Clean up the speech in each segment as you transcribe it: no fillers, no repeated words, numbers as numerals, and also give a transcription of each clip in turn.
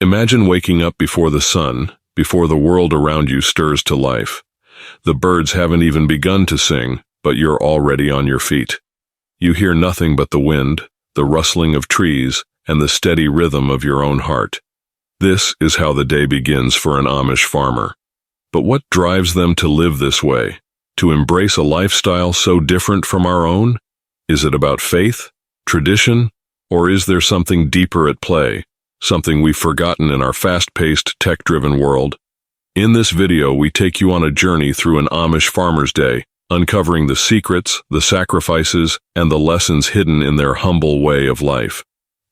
Imagine waking up before the sun, before the world around you stirs to life. The birds haven't even begun to sing, but you're already on your feet. You hear nothing but the wind, the rustling of trees, and the steady rhythm of your own heart. This is how the day begins for an Amish farmer. But what drives them to live this way, to embrace a lifestyle so different from our own? Is it about faith, tradition, or is there something deeper at play, something we've forgotten in our fast-paced, tech-driven world? In this video, we take you on a journey through an Amish farmer's day, uncovering the secrets, the sacrifices, and the lessons hidden in their humble way of life.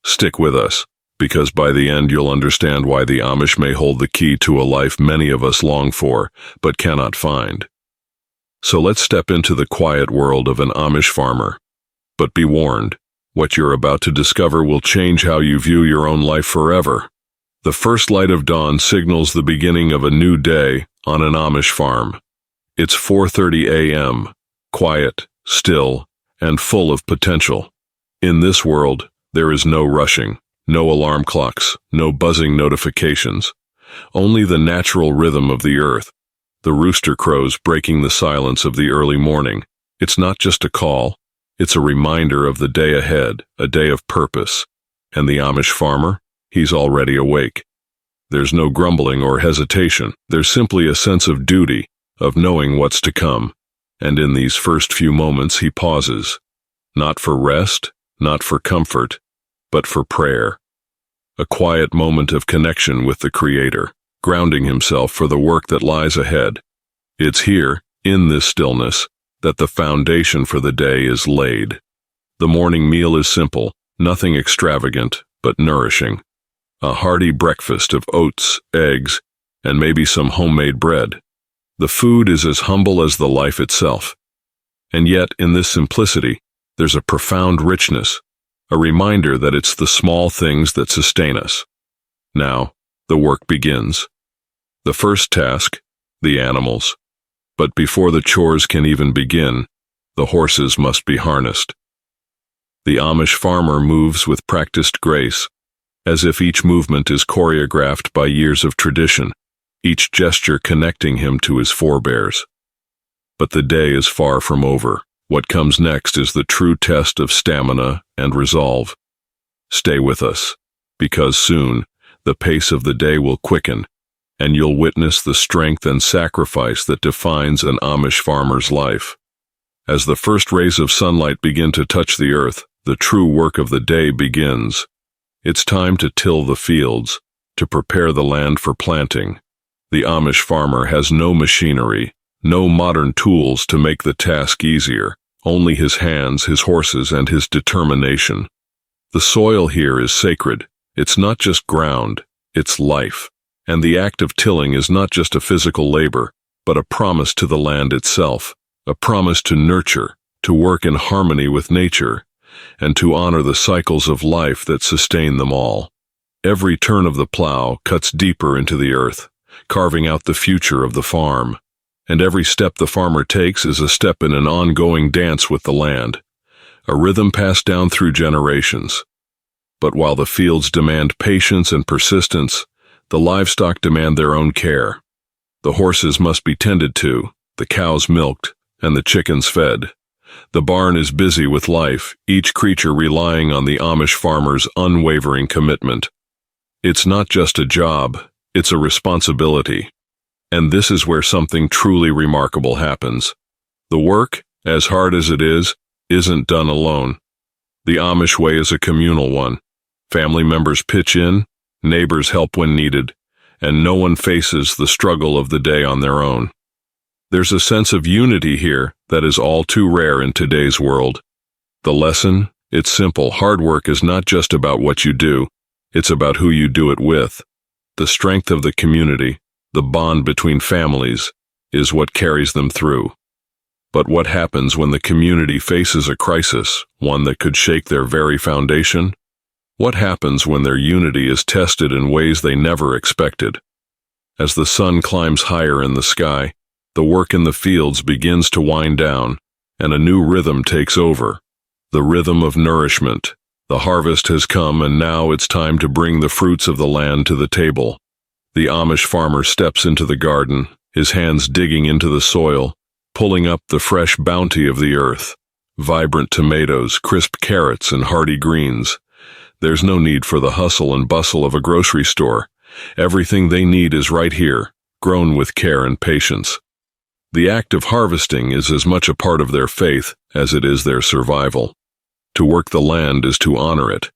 Stick with us, because by the end you'll understand why the Amish may hold the key to a life many of us long for, but cannot find. So let's step into the quiet world of an Amish farmer. But be warned, what you're about to discover will change how you view your own life forever. The first light of dawn signals the beginning of a new day on an Amish farm. It's 4:30 a.m., quiet, still, and full of potential. In this world, there is no rushing, no alarm clocks, no buzzing notifications. Only the natural rhythm of the earth, the rooster crows breaking the silence of the early morning. It's not just a call, it's a reminder of the day ahead, a day of purpose. And the Amish farmer? He's already awake. There's no grumbling or hesitation. There's simply a sense of duty, of knowing what's to come. And in these first few moments he pauses. Not for rest, not for comfort, but for prayer. A quiet moment of connection with the Creator, grounding himself for the work that lies ahead. It's here, in this stillness, that the foundation for the day is laid. The morning meal is simple, nothing extravagant, but nourishing. A hearty breakfast of oats, eggs, and maybe some homemade bread. The food is as humble as the life itself. And yet, in this simplicity, there's a profound richness, a reminder that it's the small things that sustain us. Now, the work begins. The first task, the animals. But before the chores can even begin, the horses must be harnessed. The Amish farmer moves with practiced grace, as if each movement is choreographed by years of tradition, each gesture connecting him to his forebears. But the day is far from over. What comes next is the true test of stamina and resolve. Stay with us, because soon the pace of the day will quicken, and you'll witness the strength and sacrifice that defines an Amish farmer's life. As the first rays of sunlight begin to touch the earth, the true work of the day begins. It's time to till the fields, to prepare the land for planting. The Amish farmer has no machinery, no modern tools to make the task easier, only his hands, his horses, and his determination. The soil here is sacred. It's not just ground, it's life. And the act of tilling is not just a physical labor, but a promise to the land itself, a promise to nurture, to work in harmony with nature, and to honor the cycles of life that sustain them all. Every turn of the plow cuts deeper into the earth, carving out the future of the farm. And every step the farmer takes is a step in an ongoing dance with the land, a rhythm passed down through generations. But while the fields demand patience and persistence, the livestock demand their own care. The horses must be tended to, the cows milked, and the chickens fed. The barn is busy with life, each creature relying on the Amish farmer's unwavering commitment. It's not just a job, it's a responsibility. And this is where something truly remarkable happens. The work, as hard as it is, isn't done alone. The Amish way is a communal one. Family members pitch in, neighbors help when needed, and no one faces the struggle of the day on their own. There's a sense of unity here that is all too rare in today's world. The lesson? It's simple. Hard work is not just about what you do, it's about who you do it with. The strength of the community, the bond between families, is what carries them through. But what happens when the community faces a crisis, one that could shake their very foundation? What happens when their unity is tested in ways they never expected? As the sun climbs higher in the sky, the work in the fields begins to wind down, and a new rhythm takes over, the rhythm of nourishment, The harvest has come, and now it's time to bring the fruits of the land to the table. The Amish farmer steps into the garden, his hands digging into the soil, pulling up the fresh bounty of the earth. Vibrant tomatoes, crisp carrots, and hearty greens. There's no need for the hustle and bustle of a grocery store. Everything they need is right here, grown with care and patience. The act of harvesting is as much a part of their faith as it is their survival. To work the land is to honor it,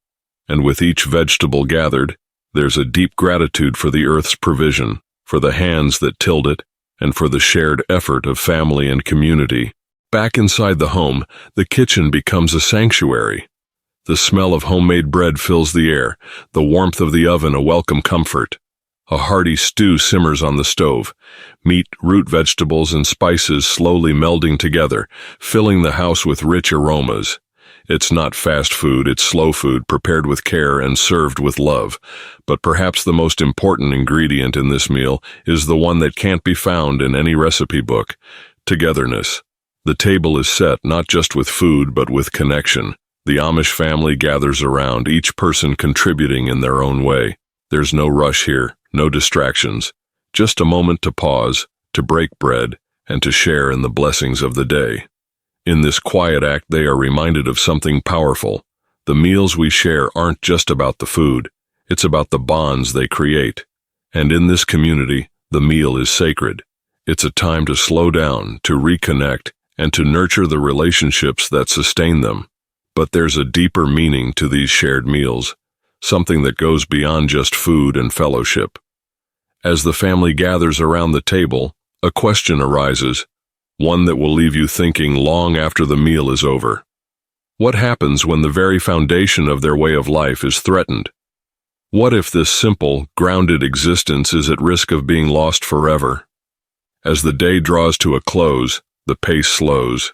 and with each vegetable gathered, there's a deep gratitude for the earth's provision, for the hands that tilled it, and for the shared effort of family and community. Back inside the home, the kitchen becomes a sanctuary. The smell of homemade bread fills the air, the warmth of the oven a welcome comfort. A hearty stew simmers on the stove, meat, root vegetables, and spices slowly melding together, filling the house with rich aromas. It's not fast food, it's slow food, prepared with care and served with love. But perhaps the most important ingredient in this meal is the one that can't be found in any recipe book: togetherness. The table is set not just with food, but with connection. The Amish family gathers around, each person contributing in their own way. There's no rush here, no distractions, just a moment to pause, to break bread, and to share in the blessings of the day. In this quiet act, they are reminded of something powerful. The meals we share aren't just about the food, it's about the bonds they create. And in this community, the meal is sacred. It's a time to slow down, to reconnect, and to nurture the relationships that sustain them. But there's a deeper meaning to these shared meals, something that goes beyond just food and fellowship. As the family gathers around the table, a question arises, one that will leave you thinking long after the meal is over. What happens when the very foundation of their way of life is threatened? What if this simple, grounded existence is at risk of being lost forever? As the day draws to a close, the pace slows.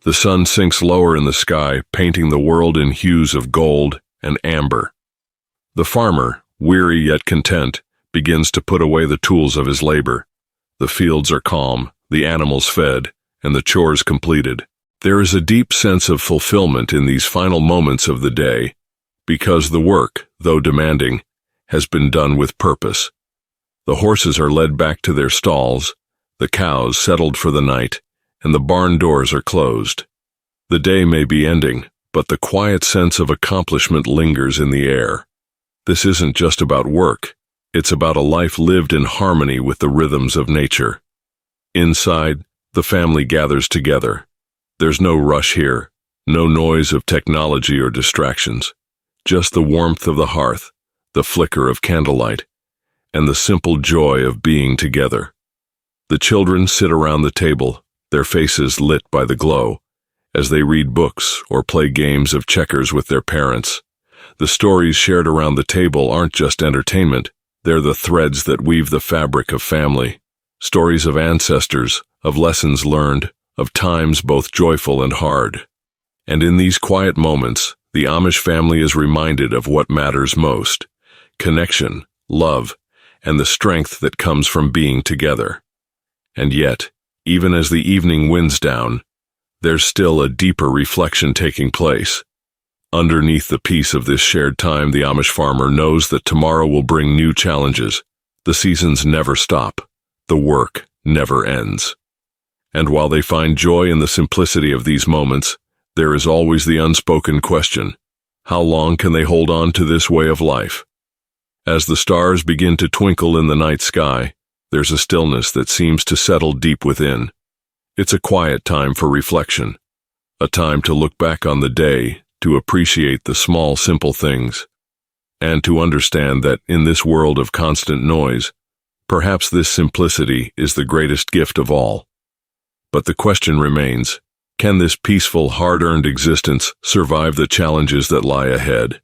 The sun sinks lower in the sky, painting the world in hues of gold and amber. The farmer, weary yet content, begins to put away the tools of his labor. The fields are calm, the animals fed, and the chores completed. There is a deep sense of fulfillment in these final moments of the day, because the work, though demanding, has been done with purpose. The horses are led back to their stalls, the cows settled for the night, and the barn doors are closed. The day may be ending, but the quiet sense of accomplishment lingers in the air. This isn't just about work, it's about a life lived in harmony with the rhythms of nature. Inside, the family gathers together. There's no rush here, no noise of technology or distractions, just the warmth of the hearth, the flicker of candlelight, and the simple joy of being together. The children sit around the table, their faces lit by the glow, as they read books or play games of checkers with their parents. The stories shared around the table aren't just entertainment, they're the threads that weave the fabric of family. Stories of ancestors, of lessons learned, of times both joyful and hard. And in these quiet moments, the Amish family is reminded of what matters most: connection, love, and the strength that comes from being together. And yet, even as the evening winds down, there's still a deeper reflection taking place. Underneath the peace of this shared time, the Amish farmer knows that tomorrow will bring new challenges. The seasons never stop. The work never ends. And while they find joy in the simplicity of these moments, there is always the unspoken question: how long can they hold on to this way of life? As the stars begin to twinkle in the night sky, there's a stillness that seems to settle deep within. It's a quiet time for reflection, a time to look back on the day, to appreciate the small, simple things, and to understand that in this world of constant noise, perhaps this simplicity is the greatest gift of all. But the question remains, can this peaceful, hard-earned existence survive the challenges that lie ahead?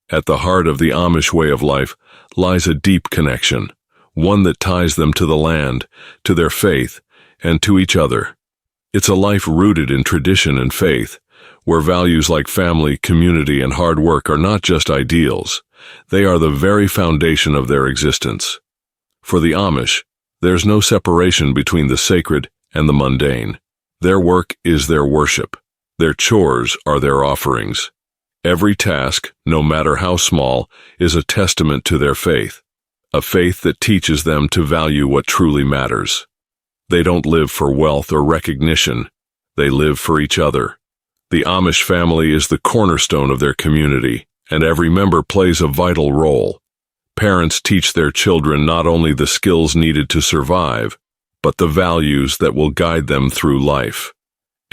At the heart of the Amish way of life lies a deep connection, one that ties them to the land, to their faith, and to each other. It's a life rooted in tradition and faith, where values like family, community, and hard work are not just ideals, they are the very foundation of their existence. For the Amish, there's no separation between the sacred and the mundane. Their work is their worship. Their chores are their offerings. Every task, no matter how small, is a testament to their faith, a faith that teaches them to value what truly matters. They don't live for wealth or recognition. They live for each other. The Amish family is the cornerstone of their community, and every member plays a vital role. Parents teach their children not only the skills needed to survive, but the values that will guide them through life.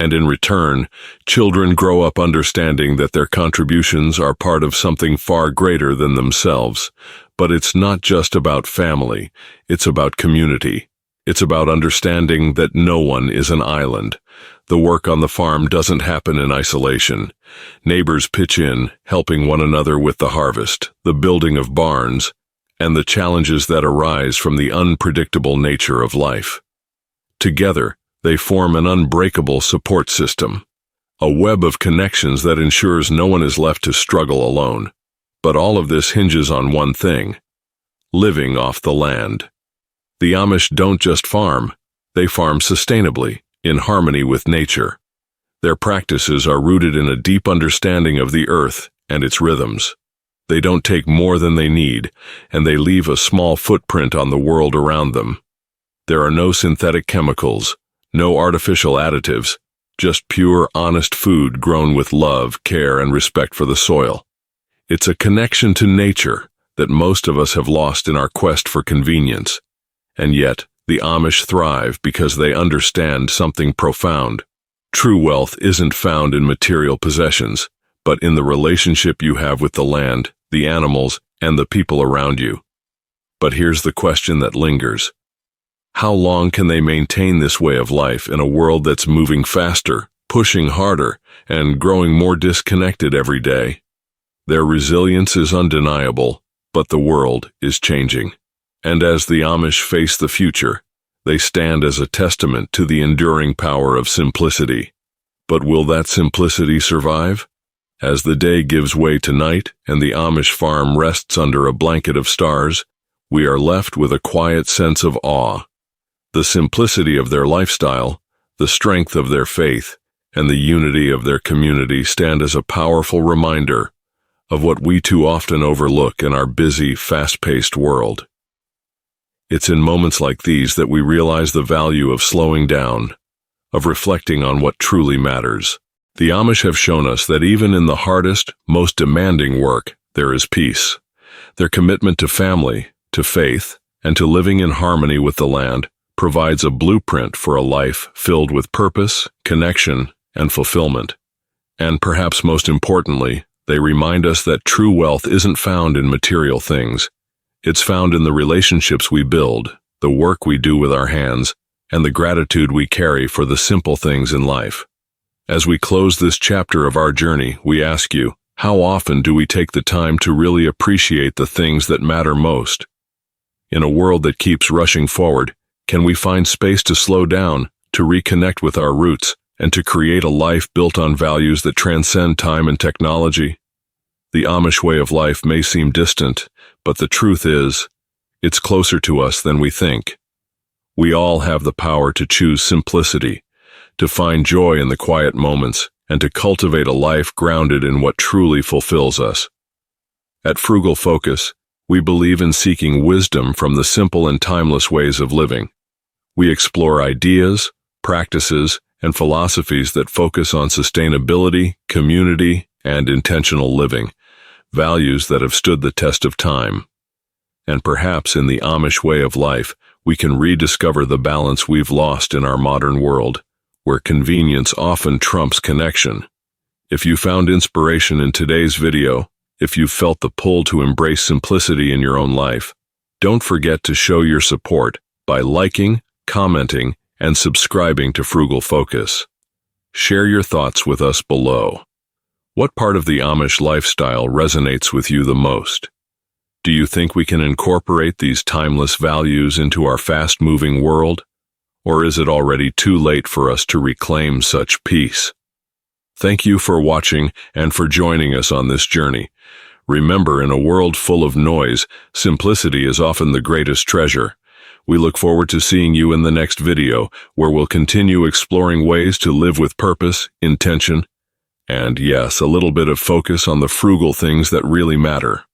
And in return, children grow up understanding that their contributions are part of something far greater than themselves. But it's not just about family, it's about community. It's about understanding that no one is an island. The work on the farm doesn't happen in isolation. Neighbors pitch in, helping one another with the harvest, the building of barns, and the challenges that arise from the unpredictable nature of life. Together, they form an unbreakable support system, a web of connections that ensures no one is left to struggle alone. But all of this hinges on one thing: living off the land. The Amish don't just farm, they farm sustainably, in harmony with nature. Their practices are rooted in a deep understanding of the earth and its rhythms. They don't take more than they need, and they leave a small footprint on the world around them. There are no synthetic chemicals, no artificial additives, just pure, honest food grown with love, care, and respect for the soil. It's a connection to nature that most of us have lost in our quest for convenience. And yet, the Amish thrive because they understand something profound. True wealth isn't found in material possessions, but in the relationship you have with the land, the animals, and the people around you. But here's the question that lingers. How long can they maintain this way of life in a world that's moving faster, pushing harder, and growing more disconnected every day? Their resilience is undeniable, but the world is changing. And as the Amish face the future, they stand as a testament to the enduring power of simplicity. But will that simplicity survive? As the day gives way to night and the Amish farm rests under a blanket of stars, we are left with a quiet sense of awe. The simplicity of their lifestyle, the strength of their faith, and the unity of their community stand as a powerful reminder of what we too often overlook in our busy, fast-paced world. It's in moments like these that we realize the value of slowing down, of reflecting on what truly matters. The Amish have shown us that even in the hardest, most demanding work, there is peace. Their commitment to family, to faith, and to living in harmony with the land provides a blueprint for a life filled with purpose, connection, and fulfillment. And perhaps most importantly, they remind us that true wealth isn't found in material things. It's found in the relationships we build, the work we do with our hands, and the gratitude we carry for the simple things in life. As we close this chapter of our journey, we ask you, how often do we take the time to really appreciate the things that matter most? In a world that keeps rushing forward, can we find space to slow down, to reconnect with our roots, and to create a life built on values that transcend time and technology? The Amish way of life may seem distant, but the truth is, it's closer to us than we think. We all have the power to choose simplicity, to find joy in the quiet moments, and to cultivate a life grounded in what truly fulfills us. At Frugal Focus, we believe in seeking wisdom from the simple and timeless ways of living. We explore ideas, practices, and philosophies that focus on sustainability, community, and intentional living, values that have stood the test of time. And perhaps in the Amish way of life, we can rediscover the balance we've lost in our modern world, where convenience often trumps connection. If you found inspiration in today's video, if you felt the pull to embrace simplicity in your own life, don't forget to show your support by liking, commenting, and subscribing to Frugal Focus. Share your thoughts with us below. What part of the Amish lifestyle resonates with you the most? Do you think we can incorporate these timeless values into our fast-moving world? Or is it already too late for us to reclaim such peace? Thank you for watching and for joining us on this journey. Remember, in a world full of noise, simplicity is often the greatest treasure. We look forward to seeing you in the next video, where we'll continue exploring ways to live with purpose, intention, And yes, a little bit of focus on the frugal things that really matter.